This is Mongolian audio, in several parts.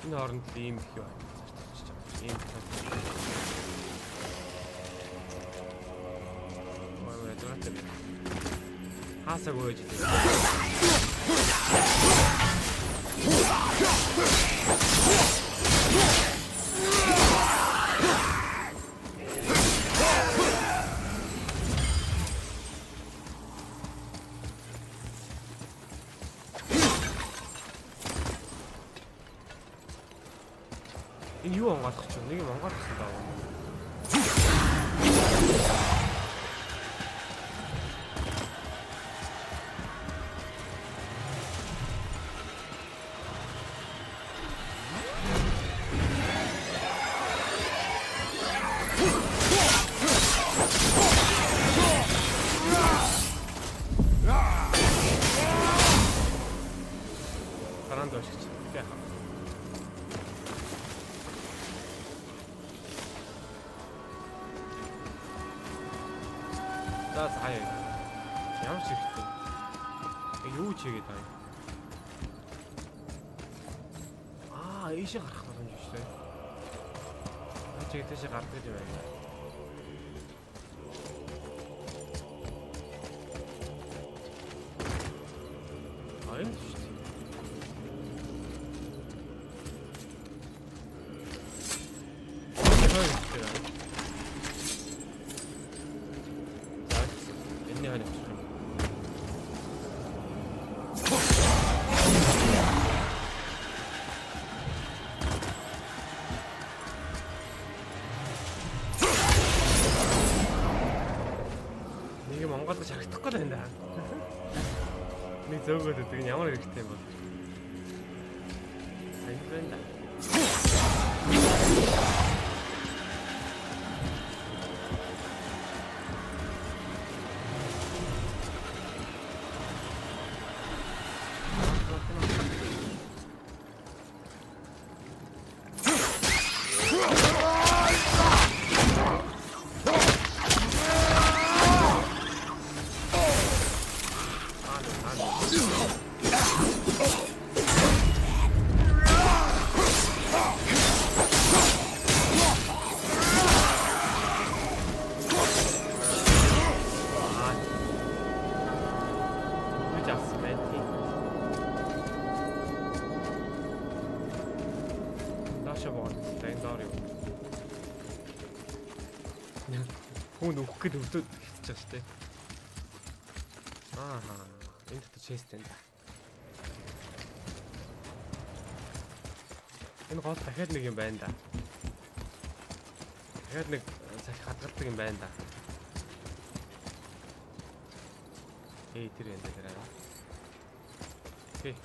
Энэ хооронд ийм их юу ийм хаасаг өгөөж энэ юу онгойлох ч нэг юм онгойлсон даа. Каран дошч. Яха. За заяа. Ямар ч хэрэгтэй. Юу ч хийгээд байна. Ийшээ гарах боломж шүү дээ. Ачиг тийшээ гардаг юм байна. Энэ шүү дээ. Монголд харагдахгүй л байна. Нэг зөөгөөд өгдөг нь ямар хэрэгтэй юм бол. Сайн байна. Хүн өгөх гээд өвдөд хэлчихэж байгаа шүү дээ. Энэ дотор чест энэ. Энэ гол дахиад нэг юм байна да. Дахиад нэг цаг хадгалдаг юм байна да. Тэр энэ дээр аа. Окей.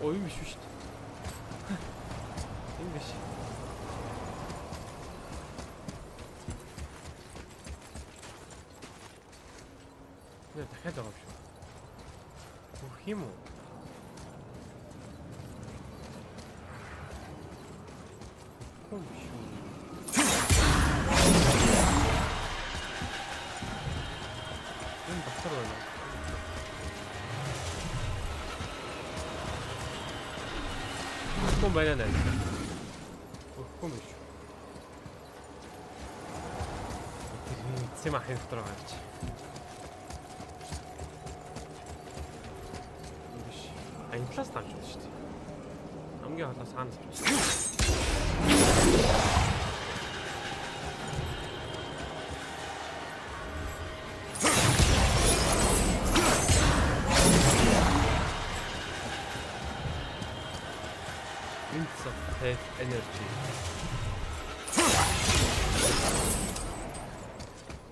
Ой биш шүү дээ. Энэ биш. дахиад байгаа юм шүү. Бүх юм уу? Хөөе. Энэ доктор байна. Хөөе байна нэ. Хөөе биш. Цэма хэн доктор гарч. Энэ класс тааж байна шүү дээ. Хамгийн хоолой саанаас байна. Winds of Faith Energy.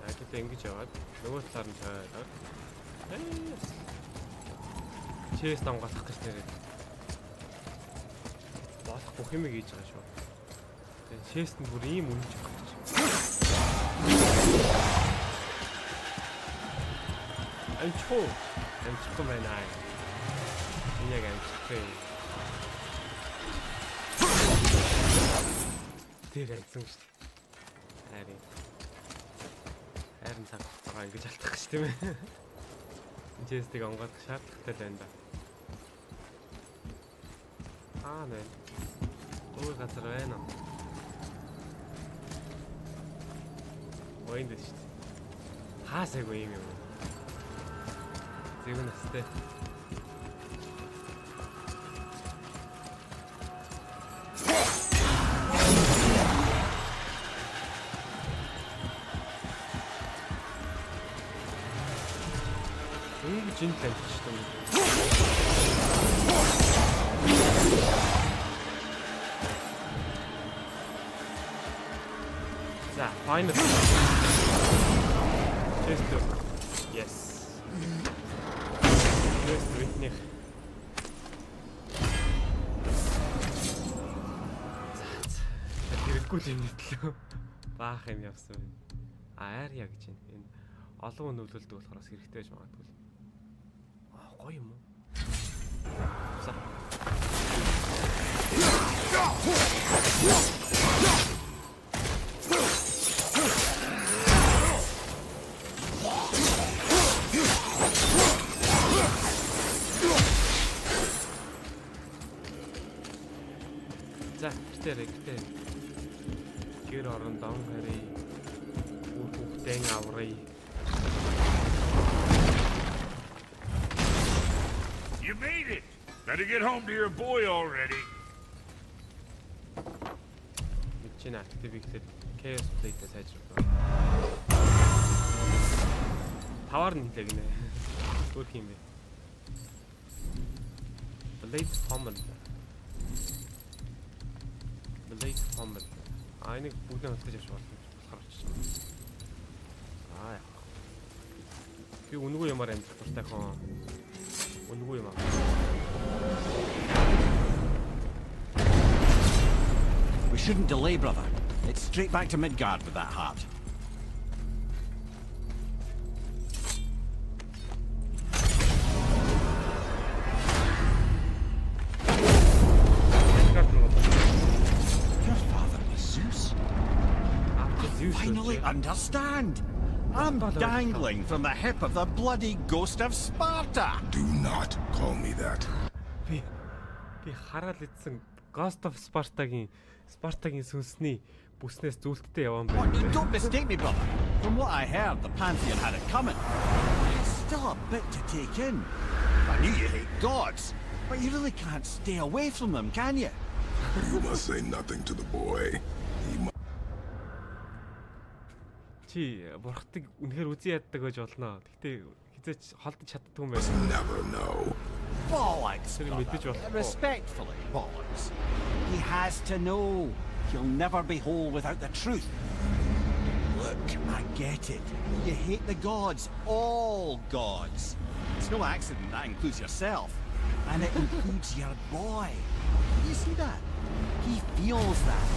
Тэгээд ингэж яваад нөгөө талаар нь тавиад чээс намгаалах гэж нэрээ болох бүх юм хийж байгаа шүү. Тэгээд чест нь бүр ийм үнэж байгаа гэж. амчихгүй байна аа. Энэ яг амчихгүй. Тэр амцсан шүү дээ. Харин цагтаа ингэж алдах гэж тийм ээ. Честиг онгоодох шаардлагатай байна да. Нэ. Өөр газар байна уу? Ойн дэс шүү дээ. Хаасайгүй юм юм. Зэвэн настай. Жин таньчихсан. За, final. Just yes. Just витних. Хэрэггүй юм нэтлээ. Баах юм явсан. Ария гэж энэ олон нөлөөлдөг болохоор хэрэгтэй байж магадгүй. Гоё юм уу? За. За, гэтээ. Гэр орон дон харъя. Хүүхдэн аврая. You made it! Better get home to your boy already. Мичийн активитэд Chaos Play-тэй сайжруулсан. Тавар нь хэлээ гинэ. Өөр юм бэ? Blade Pommel. Энийг бүгдээ хөлтөж авч болохоор очсон. Аа. Би үнэгүй юмар амьдрах дуртай хон. Үнэгүй юм аа. We shouldn't delay, brother. It's straight back to Midgard with that heart. Your father was Zeus? Finally understand. I'm dangling from the hip of the bloody ghost of Sparta. Do not call me that. Би хараад идсэн Ghost of Sparta-гийн сүнсний бүснээс зүйлттэй явсан байна. Don't mistake me, brother. From what I heard, the Pantheon had it coming. It's still a bit to take in. I knew you hate gods, but you really can't stay away from them, can you? You must say nothing to the boy. He must... Чи бурхтыг үнэхээр үзий яддаг гэж болно. Гэтэ хизээч холдож чаддгүй юм байна. Never know. Bollocks, brother. Respectfully, bollocks. He has to know. He'll never be whole without the truth. Look, I get it. You hate the gods. All gods. It's no accident that includes yourself. And it includes your boy. You see that? He feels that.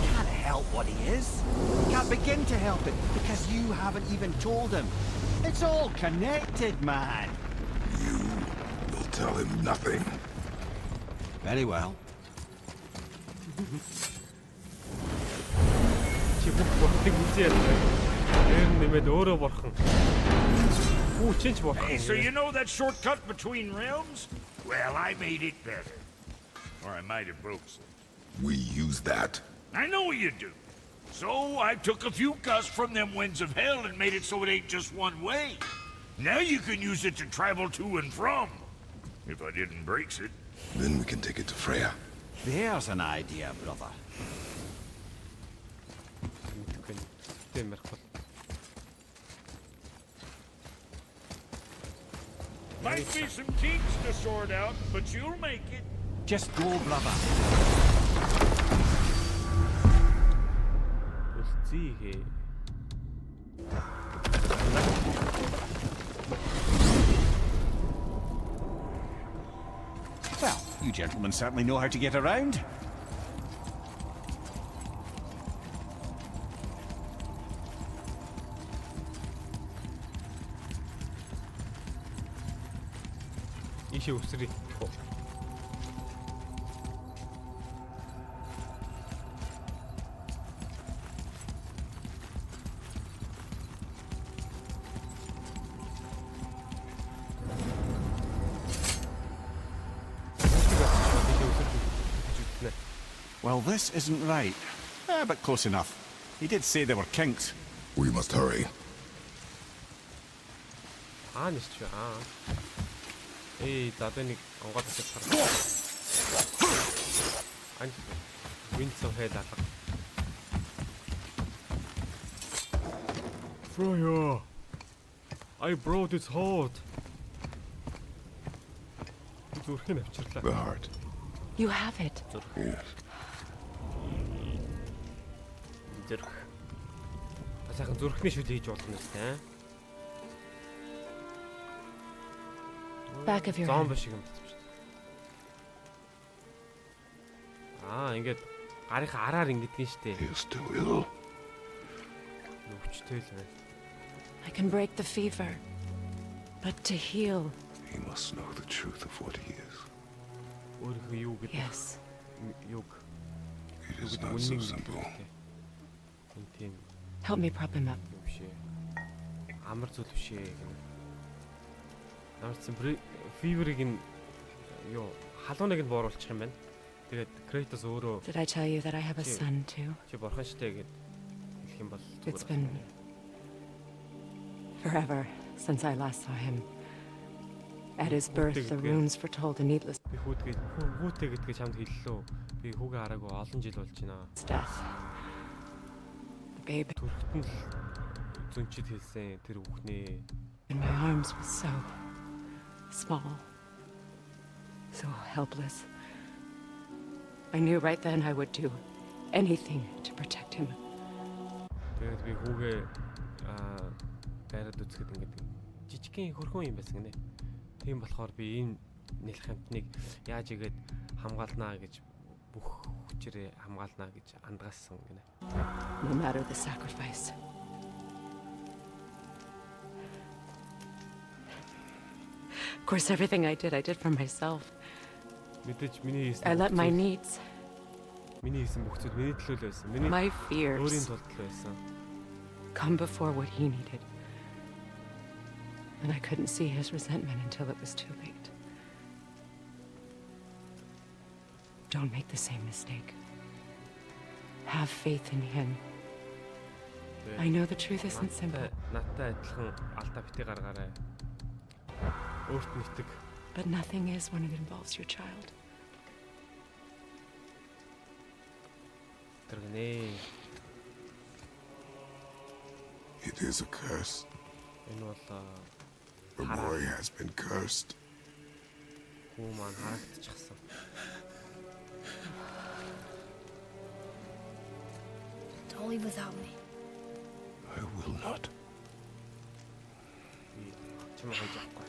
He can't help what he is. He can't begin to help it because you haven't even told him. It's all connected, man. You will tell him nothing. Very well. Чи бурхтыг үзий яддаг. Тэр нэмээд өөрөө бурхан. Чинч бурхан. Hey, so you know that shortcut between realms? Well, I made it better. Or I might have broke some. We use that. I know you do. So I took a few gusts from them winds of hell and made it so it ain't just one way. Now you can use it to travel to and from. If I didn't break it. Then we can take it to Freya. There's an idea, brother. Might be some kinks to sort out, but you'll make it. Just go, brother. Үлцээ. Well, you gentlemen certainly know how to get around. Ийшээ өсрий. Well, this isn't right. But close enough. He did say there were kinks. We must hurry. Нэрч аа. За одоо нэг онгоод очиж харах. Wind so head алга. Freya, I brought this hot. Зүрхэн авчирлаа. The heart. You have it. Yes. Зүрх. Сайхан зүрхний шүл хийж болно гэсэн. Back of your Зомби head. шиг юм байна шүү дээ. Ингээд гарынхаа араар ингэдэгэн шүү дээ. He is still ill. Өвчтэй л байна. I can break the fever. But to heal, He must know the truth of what he is. Өөрийнхөө юу гэдэг yes. юг It is гэдэг not so үннийг simple. тийм Help me prop him up. юм бишээ. Амар зүйл бишээ гэнэ. Намарсан фиверийг нь юу халууныг нь бууруулчих юм байна. Тэгээд Kratos өөрөө Did I tell you that I have a son too? чи бурхан штэ гэд хэлэх юм бол It's been forever since I last saw him. At his birth, the runes foretold a needless би хүүтэй гэдгээ чамд хэллээ. Би хүүгээ хараагүй олон жил болж байна. death. The baby Төрхт нь л зөнчид хэлсэн тэр хүүхнээ in my arms was so small, so helpless. I knew right then I would do anything to protect him. тэгээд би хүүгээ байраад үзэхэд ингээд жижигхэн хөрхөн юм байсан гинэ. Тийм болохоор би энэ нэлх хамтныг яаж игээд хамгаалнаа гэж бүх хүчээрээ хамгаалнаа гэж андгаасан гинэ. No matter the sacrifice. Of course, everything I did for myself. Мэдээж миний хийсэн I let my needs, миний хийсэн бүх зүйл миний төлөө л байсан. Миний my өөрийн fears тулд л байсан. come before what he needed. And I couldn't see his resentment until it was too late. Don't make the same mistake. Have faith in him. I know the truth isn't simple, Надтай адилхан алдаа бити гаргаарай. Өөрт нэгтэг. but nothing is when it involves your child. Тэргэнэ. It is a curse. Энэ бол The boy has been cursed. хүү маань харагдчихсан. Don't leave without me. I will not. Би чамайг хайж авахгүй.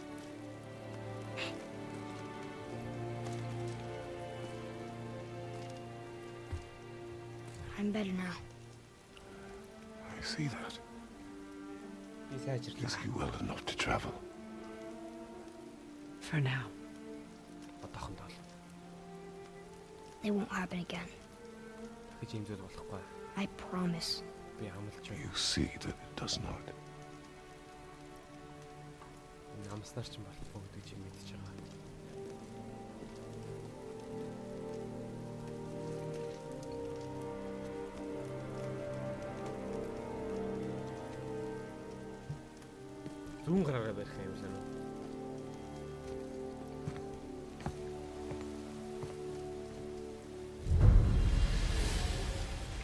I'm better now. I see that. Би сайжирлаа. Is he well enough to travel? For now. Одоохондоо л It won't happen again. гэж юм зүйл болохгүй. I promise. Би амлаж байна. You see that it does not. Энэ амснаар ч болохгүй гэдэг чи мэдчихэж байгаа. Зүүн гараараа барих юм санаа.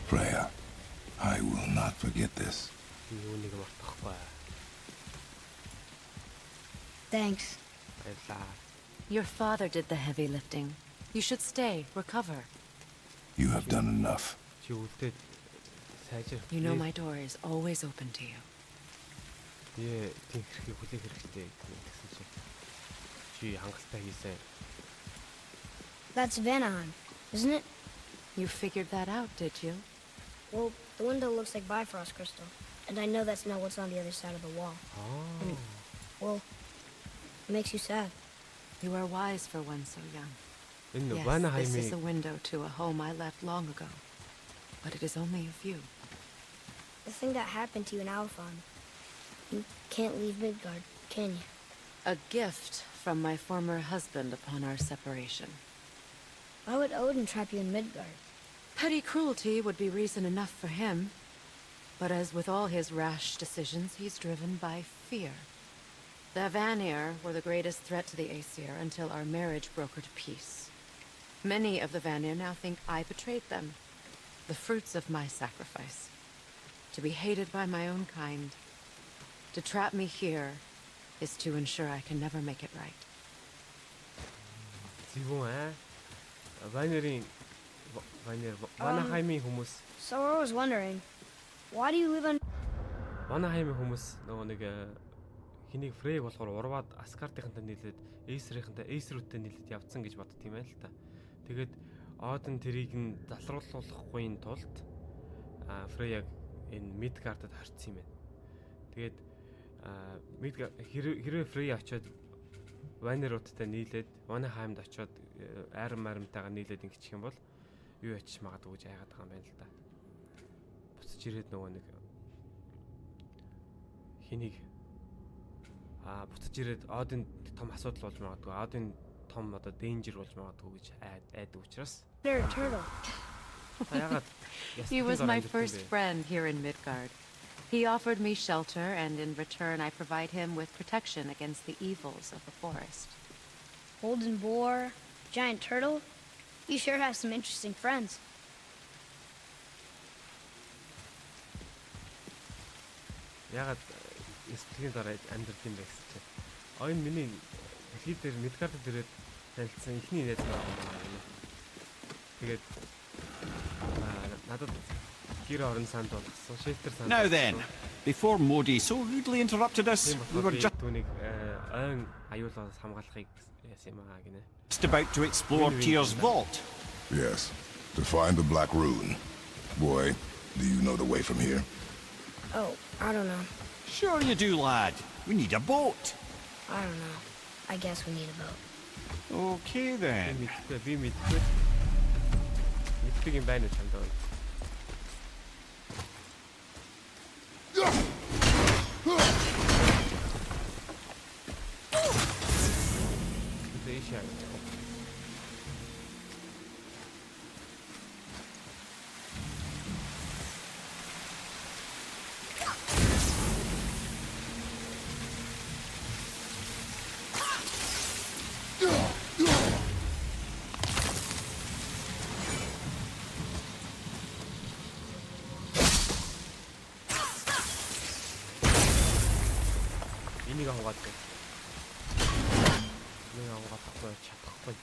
Freya, I will not forget this. Би юуныг мартахгүй. Thanks. Баярлаа. Your father did the heavy lifting. You should stay, recover. You have done enough. Чи үлдээд сайжрах. You know my door is always open to you. Тийм хэрхийг хүлээх хэрэгтэй гэсэн чи. Чи хангалттай хийсэн. That's Vanaheim, isn't it? You figured that out, did you? Well, the window looks like Bifrost crystal, and I know that's not what's on the other side of the wall. Well, it makes you sad. You are wise for one so young. Энэ Yes, this is a window to a home I left long ago. But it is only a view. The thing that happened to you in Alphon. You can't leave Midgard, can you? A gift from my former husband upon our separation. Why would Odin trap you in Midgard? Petty cruelty would be reason enough for him. But as with all his rash decisions, he's driven by fear. The Vanir were the greatest threat to the Aesir until our marriage brokered peace. Many of the Vanir now think I betrayed them. The fruits of my sacrifice. To be hated by my own kind. To trap me here is to ensure I can never make it right. Зэвүүн Ванерийн Ванахаймын хүмүүс So I was wondering, why do you live on... Ванахаймын хүмүүс нөгөө нэг хэнийг Фрейг болохоор урваад Аскардынхантай нийлээд Эйсрүүттэй нийлээд явцсан гэж бодд тийм байл л та. Тэгээд Один тэрийг нь залруулахгүйн тулд Фрейг энэ Мидгардад харьцсан юм байна. Тэгээд хэрвээ Фрей очиод Ванеруудтай нийлээд Ванахаймд очиод аримтайгаа нийлээд ингэчих юм бол юу ячиж магадгүй гэж айгаад байгаа юм байна л да. Буцаж ирээд нөгөө нэг хэнийг буцаж ирээд Один том асуудал болж магадгүй. Один том одоо danger болж магадгүй гэж айдаг учраас. Turtle. He was my first friend here in Midgard. He offered me shelter, and in return I provide him with protection against the evils of the forest. Golden boar, giant turtle. You sure have some interesting friends. Ягаад эстгэлийн дараа амьдрал юм бэ гэсэн чинь. Ойн миний дэлхий дээр Midgard дээрээ танилцсан ихний найз байгаа юм байна. Тэгээд надад Now then, before Modi so rudely interrupted us, we were just about to explore Tyr's vault. Yes, to find the Black Rune. Boy, do you know the way from here? Oh, I don't know. Sure you do, lad. We need a boat. I don't know. I guess we need a boat. Okay then. Энийг аваад байна. Энийг аваад чадахгүй.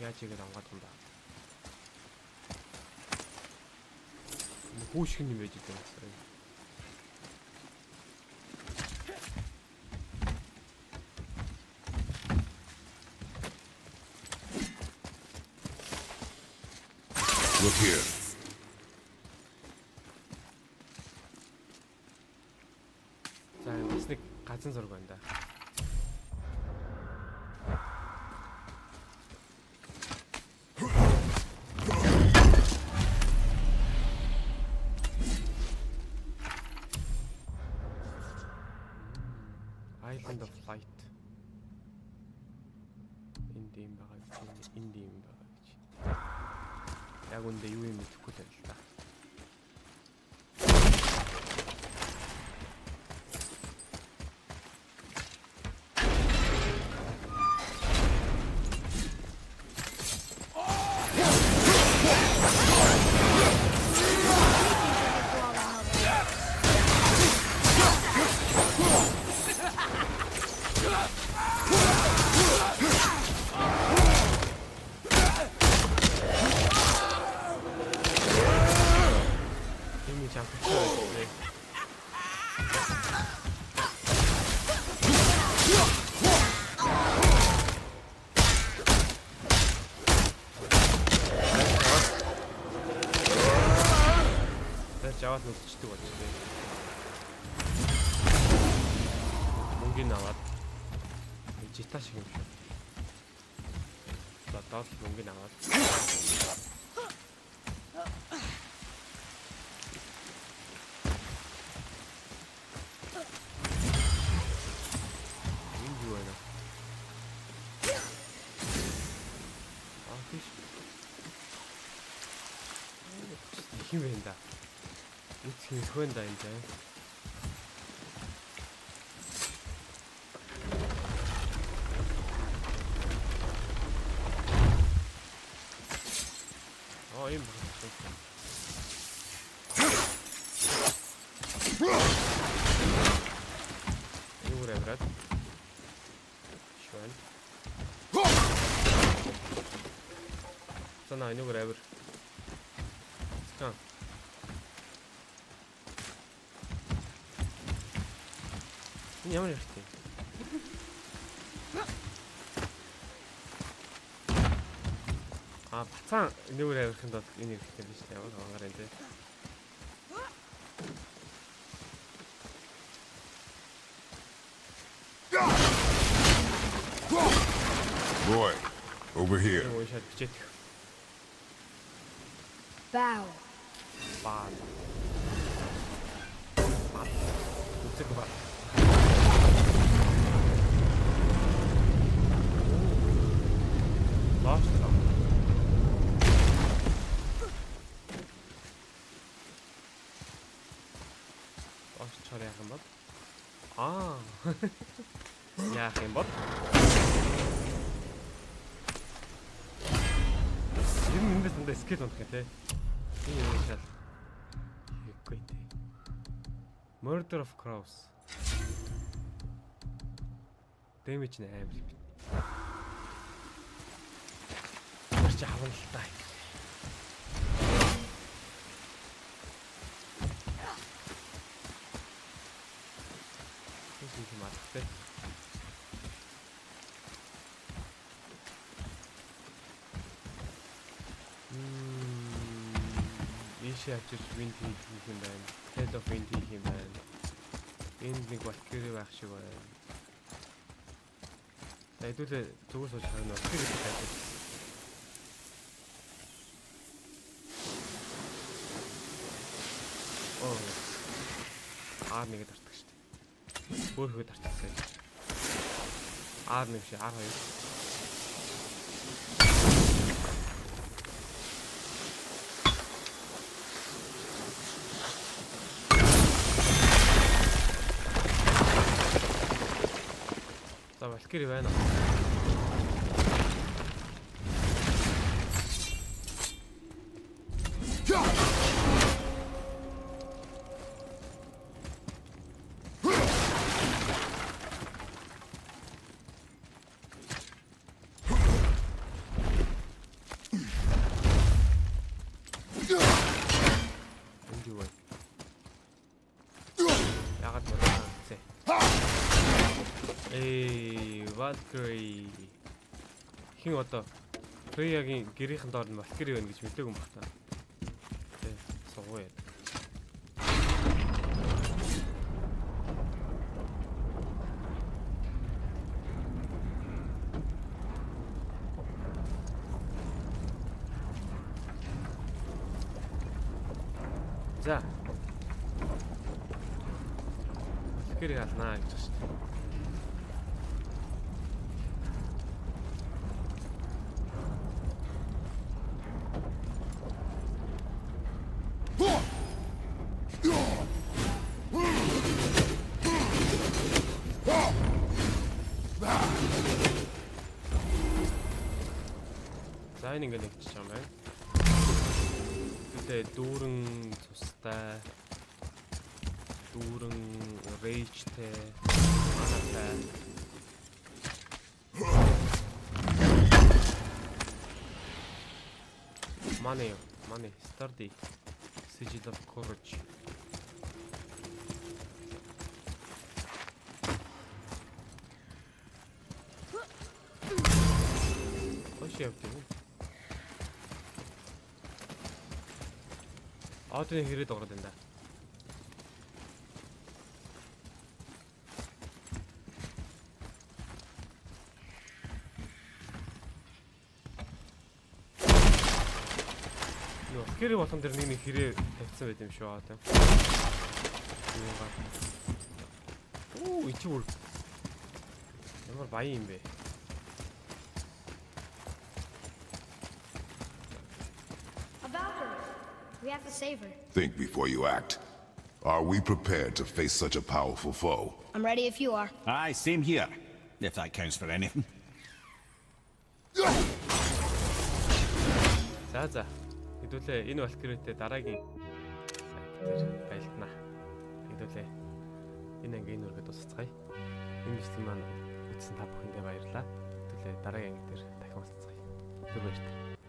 Яаж игээд аваад юм ба. Хүүшг юм байж байгаа юм. Look here. Нэг газан зураг байна да. Island of Light. Энд юм байгаа гэж. Энд юм байгаа гэж. Яг үндэ юу юм мэдэхгүй л байна л да. аваад нүдчдэг болж байна. Мөнгөний аваад жита шиг юм шиг. Доод мөнгөний аваад. Энэ юу вэ? Тийш. Хин вэ энэ? Үтсхийн хөн да энэ. Ийм байна. Юу гэрээд? Швэн. Санаа юу гэрээр? Скан. Энэ ямар хэрэгтэй? Бацаан нүгээр авирханд бол энэ хэрэгтэй биш үү? Ямар хангаар энэ тэ. Boy, over here. Ой шат бичээд. Bow. Баа. Үсэг баа. Лааш. Яах юм бол? Яах юм бол? Энэ эндээс энэ скет унах гэх тээ. Энэ юм шал. Үгүй дээ. Murder of Crows. Damage нэ амар юм. Чи авах л таа. Ийм маттай. Ийшээ авчиж wind хийх юм байна. Head of wind хийх юм байна. Энд нэг Valkyrie байх шиг байна. Хэдүүлээ зүгээр сууж харна уу? Тэр их хайж. R1-ийг дартдаг шүү дээ. Өөрхөө дартчихсан. R1 биш R2. За Valkyrie байна. Valkyrie хин одоо Freya-гийн гэрийнхэн доор нь Valkyrie байна гэж мэдээгүй юм байна. Тэ суугаа яа. За. Valkyrie алнаа гэж байна шүү дээ. Ингээ нэгчих юм байна. Гэтэ дүүрэн цустай, дүүрэн рейжтэй, манатай. Money, sturdy, sigil of courage. Hoş yaptın. Аудын хэрэг дураад энэ. Valkyrie болгон дээр нэг хэрэг тавьсан байт юм шүү одоо. Оо ичи бүр. Ямар баян юм бэ? A Valkyrie. We have to save her. Think before you act. Are we prepared to face such a powerful foe? I'm ready if you are. Aye, same here. If that counts for anything. За. Хэдүүлээ энэ Valkyrie-тэй дараагийн дээр байлтнаа. Хэдүүлээ энэ ангийн нүргэд дуусцгаая. Энэ бичлэг маань үзсэн та бүхэндээ баярлалаа. Хэдүүлээ дараагийн анги дээр дахин уулзцгаая. Түр баярлалаа.